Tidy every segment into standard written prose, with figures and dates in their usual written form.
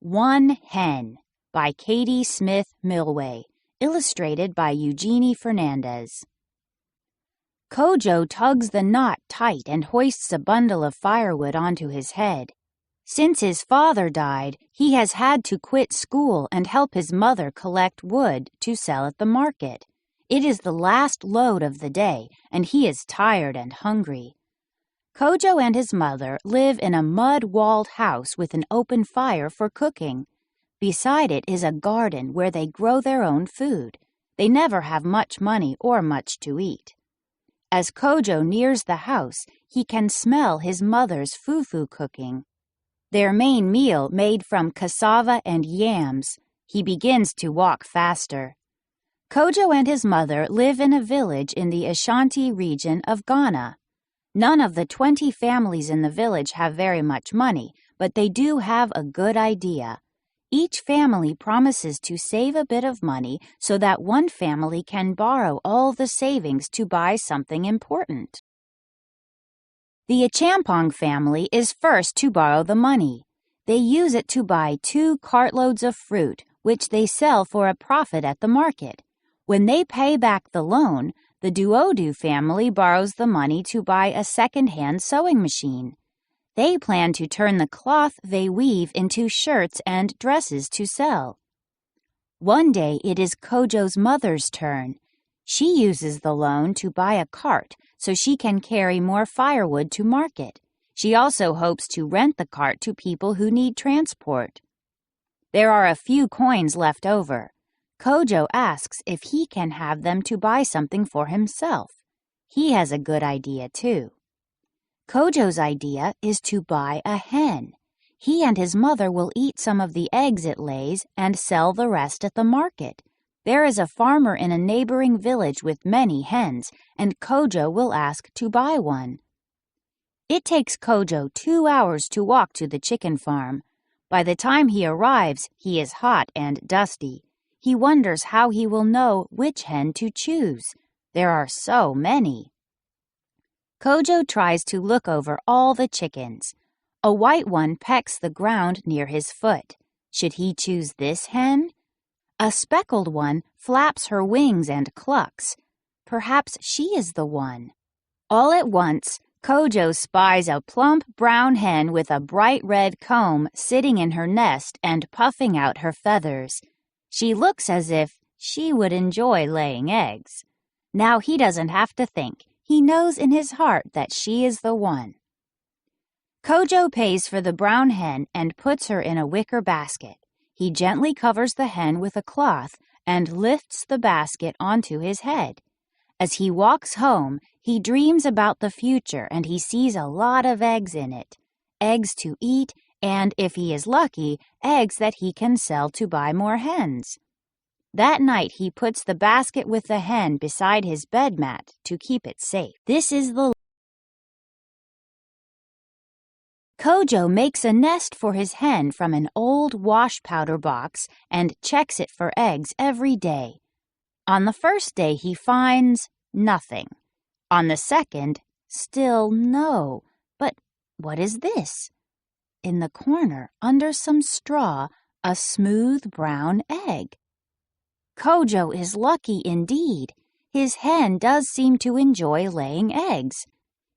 One Hen by Katie Smith Milway, illustrated by Eugenie Fernandez. Kojo tugs the knot tight and hoists a bundle of firewood onto his head. Since his father died, he has had to quit school and help his mother collect wood to sell at the market. It is the last load of the day, and he is tired and hungry. Kojo and his mother live in a mud-walled house with an open fire for cooking. Beside it is a garden where they grow their own food. They never have much money or much to eat. As Kojo nears the house, he can smell his mother's fufu cooking. Their main meal made from cassava and yams. He begins to walk faster. Kojo and his mother live in a village in the Ashanti region of Ghana. None of the 20 families in the village have very much money, but they do have a good idea. Each family promises to save a bit of money so that one family can borrow all the savings to buy something important. The Achampong family is first to borrow the money. They use it to buy 2 cartloads of fruit, which they sell for a profit at the market. When they pay back the loan, the Duodu family borrows the money to buy a second-hand sewing machine. They plan to turn the cloth they weave into shirts and dresses to sell. One day it is Kojo's mother's turn. She uses the loan to buy a cart so she can carry more firewood to market. She also hopes to rent the cart to people who need transport. There are a few coins left over. Kojo asks if he can have them to buy something for himself. He has a good idea, too. Kojo's idea is to buy a hen. He and his mother will eat some of the eggs it lays and sell the rest at the market. There is a farmer in a neighboring village with many hens, and Kojo will ask to buy one. It takes Kojo 2 hours to walk to the chicken farm. By the time he arrives, he is hot and dusty. He wonders how he will know which hen to choose. There are so many. Kojo tries to look over all the chickens. A white one pecks the ground near his foot. Should he choose this hen? A speckled one flaps her wings and clucks. Perhaps she is the one. All at once, Kojo spies a plump brown hen with a bright red comb sitting in her nest and puffing out her feathers. She looks as if she would enjoy laying eggs. Now he doesn't have to think. He knows in his heart that she is the one. Kojo pays for the brown hen and puts her in a wicker basket. He gently covers the hen with a cloth and lifts the basket onto his head. As he walks home, he dreams about the future and he sees a lot of eggs in it. Eggs to eat and, if he is lucky, eggs that he can sell to buy more hens. That night he puts the basket with the hen beside his bed mat to keep it safe. This is the Kojo makes a nest for his hen from an old wash powder box and checks it for eggs every day. On the first day he finds nothing. On the second, still no. But what is this? In the corner, under some straw, a smooth brown egg. Kojo is lucky indeed. His hen does seem to enjoy laying eggs.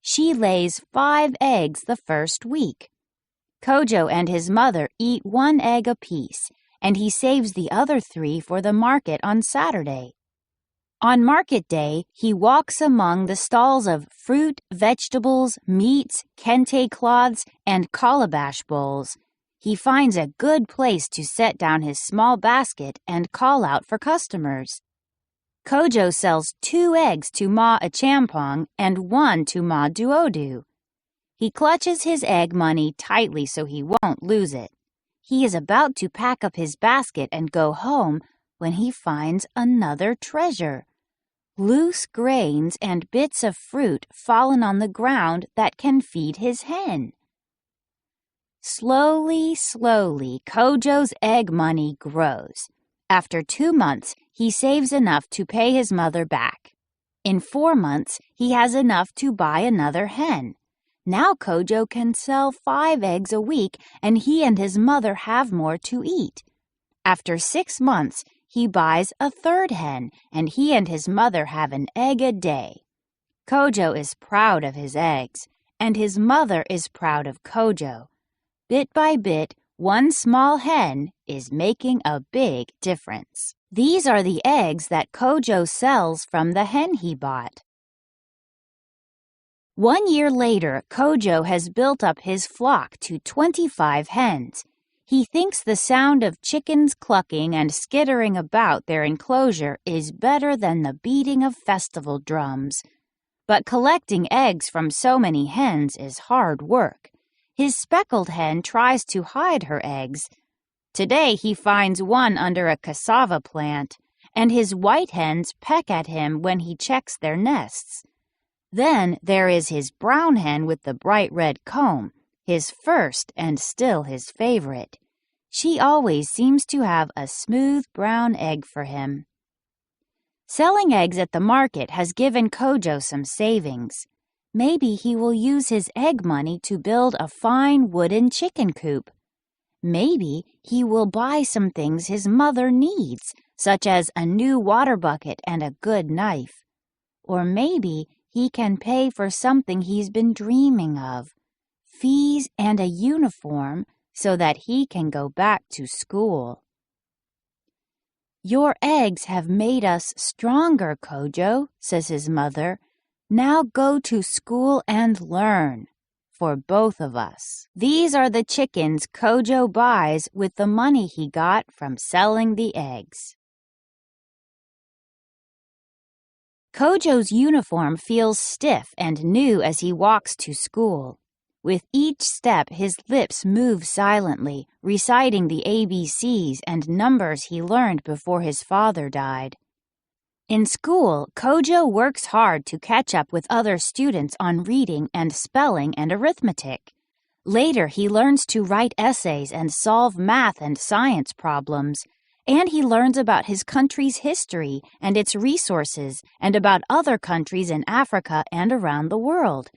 She lays 5 eggs the first week. Kojo and his mother eat 1 egg apiece, and he saves the other 3 for the market on Saturday. On market day, he walks among the stalls of fruit, vegetables, meats, kente cloths, and calabash bowls. He finds a good place to set down his small basket and call out for customers. Kojo sells 2 eggs to Ma Achampong and 1 to Ma Duodu. He clutches his egg money tightly so he won't lose it. He is about to pack up his basket and go home when he finds another treasure. Loose grains and bits of fruit fallen on the ground that can feed his hen. Slowly, slowly, Kojo's egg money grows. After 2 months, he saves enough to pay his mother back. In 4 months, he has enough to buy another hen. Now Kojo can sell 5 eggs a week, and he and his mother have more to eat. After 6 months, he buys a 3rd hen, and he and his mother have an egg a day. Kojo is proud of his eggs, and his mother is proud of Kojo. Bit by bit, one small hen is making a big difference. These are the eggs that Kojo sells from the hen he bought. 1 year later, Kojo has built up his flock to 25 hens. He thinks the sound of chickens clucking and skittering about their enclosure is better than the beating of festival drums. But collecting eggs from so many hens is hard work. His speckled hen tries to hide her eggs. Today he finds one under a cassava plant, and his white hens peck at him when he checks their nests. Then there is his brown hen with the bright red comb, his first and still his favorite. She always seems to have a smooth brown egg for him. Selling eggs at the market has given Kojo some savings. Maybe he will use his egg money to build a fine wooden chicken coop. Maybe he will buy some things his mother needs, such as a new water bucket and a good knife. Or maybe he can pay for something he's been dreaming of, fees and a uniform, so that he can go back to school. "Your eggs have made us stronger, Kojo," says his mother. "Now go to school and learn, for both of us." These are the chickens Kojo buys with the money he got from selling the eggs. Kojo's uniform feels stiff and new as he walks to school. With each step, his lips move silently, reciting the ABCs and numbers he learned before his father died. In school, Kojo works hard to catch up with other students on reading and spelling and arithmetic. Later, he learns to write essays and solve math and science problems. And he learns about his country's history and its resources and about other countries in Africa and around the world.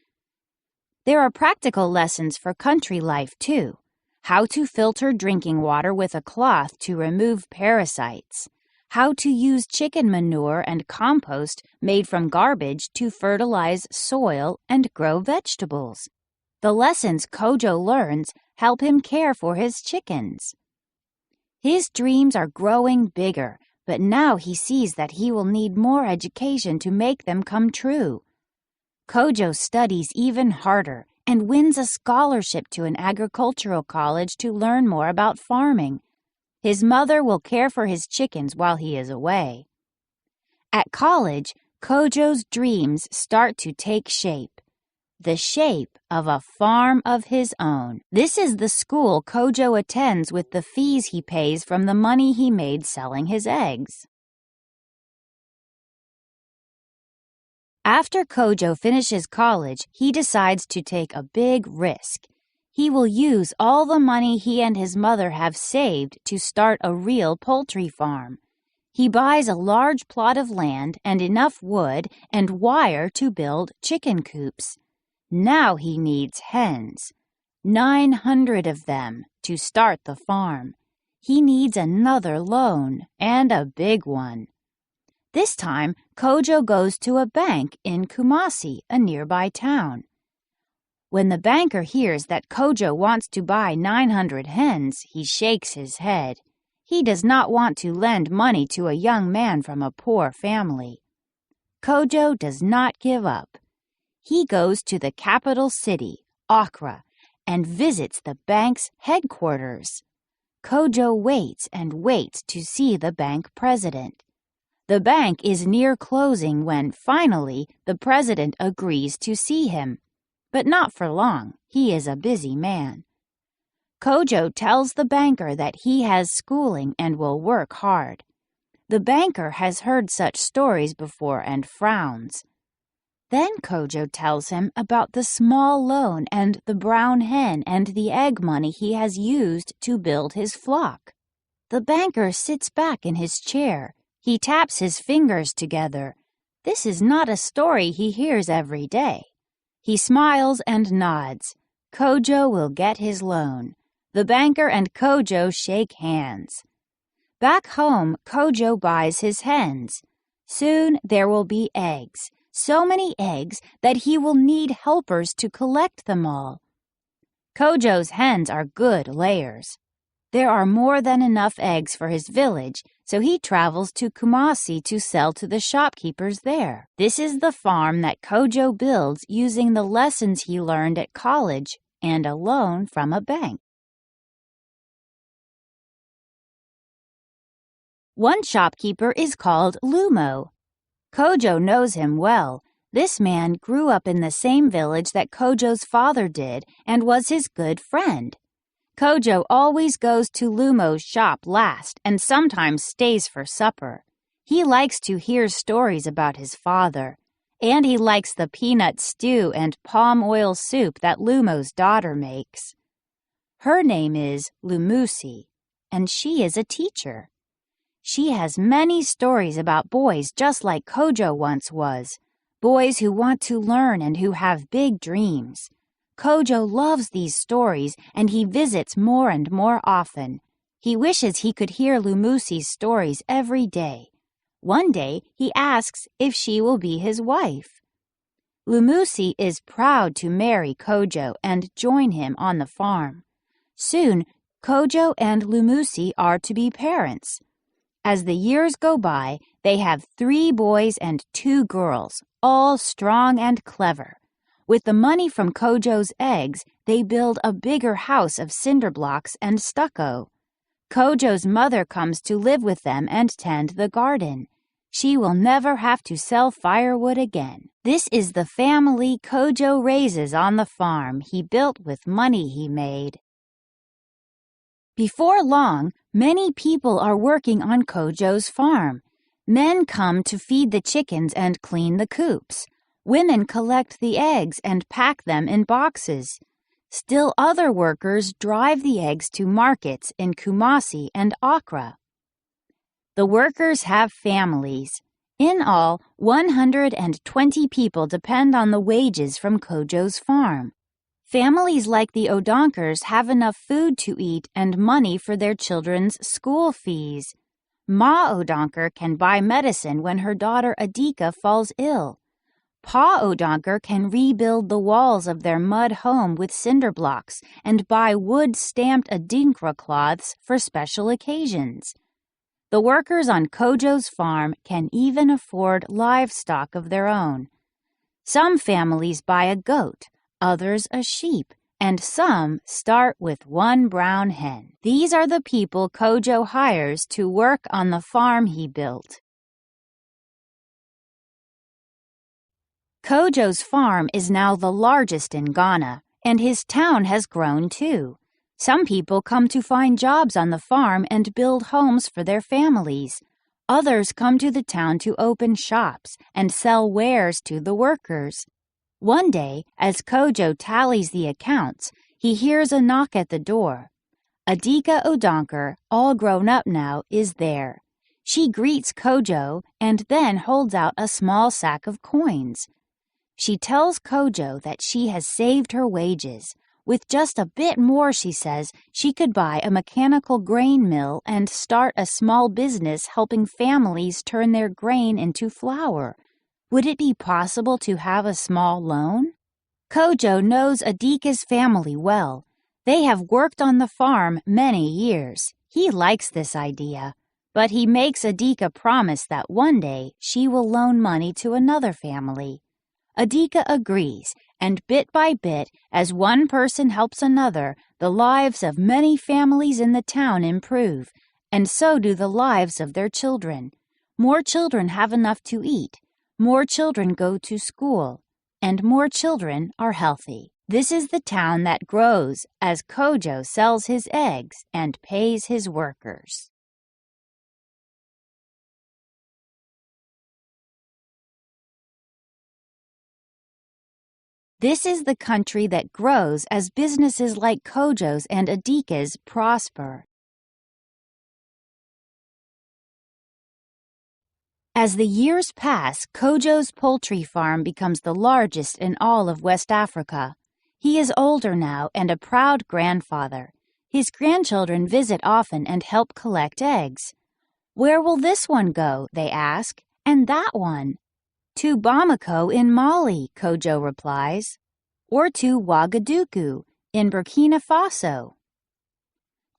There are practical lessons for country life, too. How to filter drinking water with a cloth to remove parasites. How to use chicken manure and compost made from garbage to fertilize soil and grow vegetables. The lessons Kojo learns help him care for his chickens. His dreams are growing bigger, but now he sees that he will need more education to make them come true. Kojo studies even harder and wins a scholarship to an agricultural college to learn more about farming. His mother will care for his chickens while he is away. At college, Kojo's dreams start to take shape. The shape of a farm of his own. This is the school Kojo attends with the fees he pays from the money he made selling his eggs. After Kojo finishes college, he decides to take a big risk. He will use all the money he and his mother have saved to start a real poultry farm. He buys a large plot of land and enough wood and wire to build chicken coops. Now he needs hens, 900 of them, to start the farm. He needs another loan, and a big one. This time, Kojo goes to a bank in Kumasi, a nearby town. When the banker hears that Kojo wants to buy 900 hens, he shakes his head. He does not want to lend money to a young man from a poor family. Kojo does not give up. He goes to the capital city, Accra, and visits the bank's headquarters. Kojo waits and waits to see the bank president. The bank is near closing when, finally, the president agrees to see him. But not for long. He is a busy man. Kojo tells the banker that he has schooling and will work hard. The banker has heard such stories before and frowns. Then Kojo tells him about the small loan and the brown hen and the egg money he has used to build his flock. The banker sits back in his chair. He taps his fingers together. This is not a story he hears every day. He smiles and nods. Kojo will get his loan. The banker and Kojo shake hands. Back home, Kojo buys his hens. Soon there will be eggs, so many eggs that he will need helpers to collect them all. Kojo's hens are good layers. There are more than enough eggs for his village, so he travels to Kumasi to sell to the shopkeepers there. This is the farm that Kojo builds using the lessons he learned at college and a loan from a bank. One shopkeeper is called Lumo. Kojo knows him well. This man grew up in the same village that Kojo's father did and was his good friend. Kojo always goes to Lumo's shop last and sometimes stays for supper. He likes to hear stories about his father, and he likes the peanut stew and palm oil soup that Lumo's daughter makes. Her name is Lumusi, and she is a teacher. She has many stories about boys just like Kojo once was, boys who want to learn and who have big dreams. Kojo loves these stories and he visits more and more often. He wishes he could hear Lumusi's stories every day. One day he asks if she will be his wife. Lumusi is proud to marry Kojo and join him on the farm. Soon, Kojo and Lumusi are to be parents. As the years go by, they have 3 boys and 2 girls, all strong and clever. With the money from Kojo's eggs, they build a bigger house of cinder blocks and stucco. Kojo's mother comes to live with them and tend the garden. She will never have to sell firewood again. This is the family Kojo raises on the farm he built with money he made. Before long, many people are working on Kojo's farm. Men come to feed the chickens and clean the coops. Women collect the eggs and pack them in boxes. Still other workers drive the eggs to markets in Kumasi and Accra. The workers have families. In all, 120 people depend on the wages from Kojo's farm. Families like the Odonkers have enough food to eat and money for their children's school fees. Ma Odonker can buy medicine when her daughter Adika falls ill. Pa Odonker can rebuild the walls of their mud home with cinder blocks and buy wood-stamped adinkra cloths for special occasions. The workers on Kojo's farm can even afford livestock of their own. Some families buy a goat, others a sheep, and some start with 1 brown hen. These are the people Kojo hires to work on the farm he built. Kojo's farm is now the largest in Ghana, and his town has grown too. Some people come to find jobs on the farm and build homes for their families. Others come to the town to open shops and sell wares to the workers. One day, as Kojo tallies the accounts, he hears a knock at the door. Adika Odonker, all grown up now, is there. She greets Kojo and then holds out a small sack of coins. She tells Kojo that she has saved her wages. With just a bit more, she says, she could buy a mechanical grain mill and start a small business helping families turn their grain into flour. Would it be possible to have a small loan? Kojo knows Adika's family well. They have worked on the farm many years. He likes this idea, but he makes Adika promise that one day she will loan money to another family. Adika agrees, and bit by bit, as one person helps another, the lives of many families in the town improve, and so do the lives of their children. More children have enough to eat, more children go to school, and more children are healthy. This is the town that grows as Kojo sells his eggs and pays his workers. This is the country that grows as businesses like Kojo's and Adika's prosper. As the years pass, Kojo's poultry farm becomes the largest in all of West Africa. He is older now and a proud grandfather. His grandchildren visit often and help collect eggs. "Where will this one go?" they ask. "And that one?" "To Bamako in Mali," Kojo replies. "Or to Ouagadougou in Burkina Faso."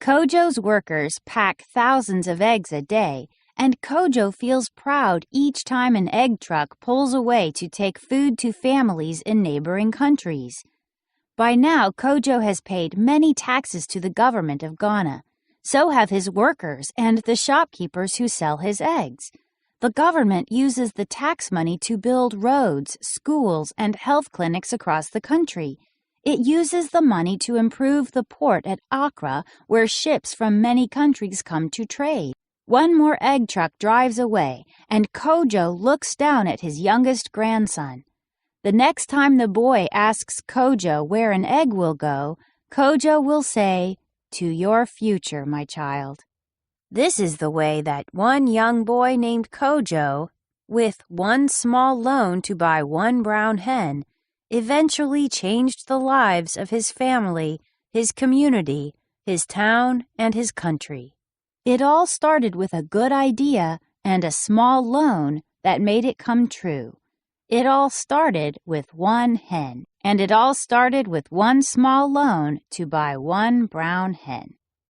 Kojo's workers pack thousands of eggs a day, and Kojo feels proud each time an egg truck pulls away to take food to families in neighboring countries. By now, Kojo has paid many taxes to the government of Ghana. So have his workers and the shopkeepers who sell his eggs. The government uses the tax money to build roads, schools, and health clinics across the country. It uses the money to improve the port at Accra, where ships from many countries come to trade. One more egg truck drives away, and Kojo looks down at his youngest grandson. The next time the boy asks Kojo where an egg will go, Kojo will say, "To your future, my child." This is the way that one young boy named Kojo, with one small loan to buy one brown hen, eventually changed the lives of his family, his community, his town, and his country. It all started with a good idea and a small loan that made it come true. It all started with one hen, and it all started with one small loan to buy one brown hen.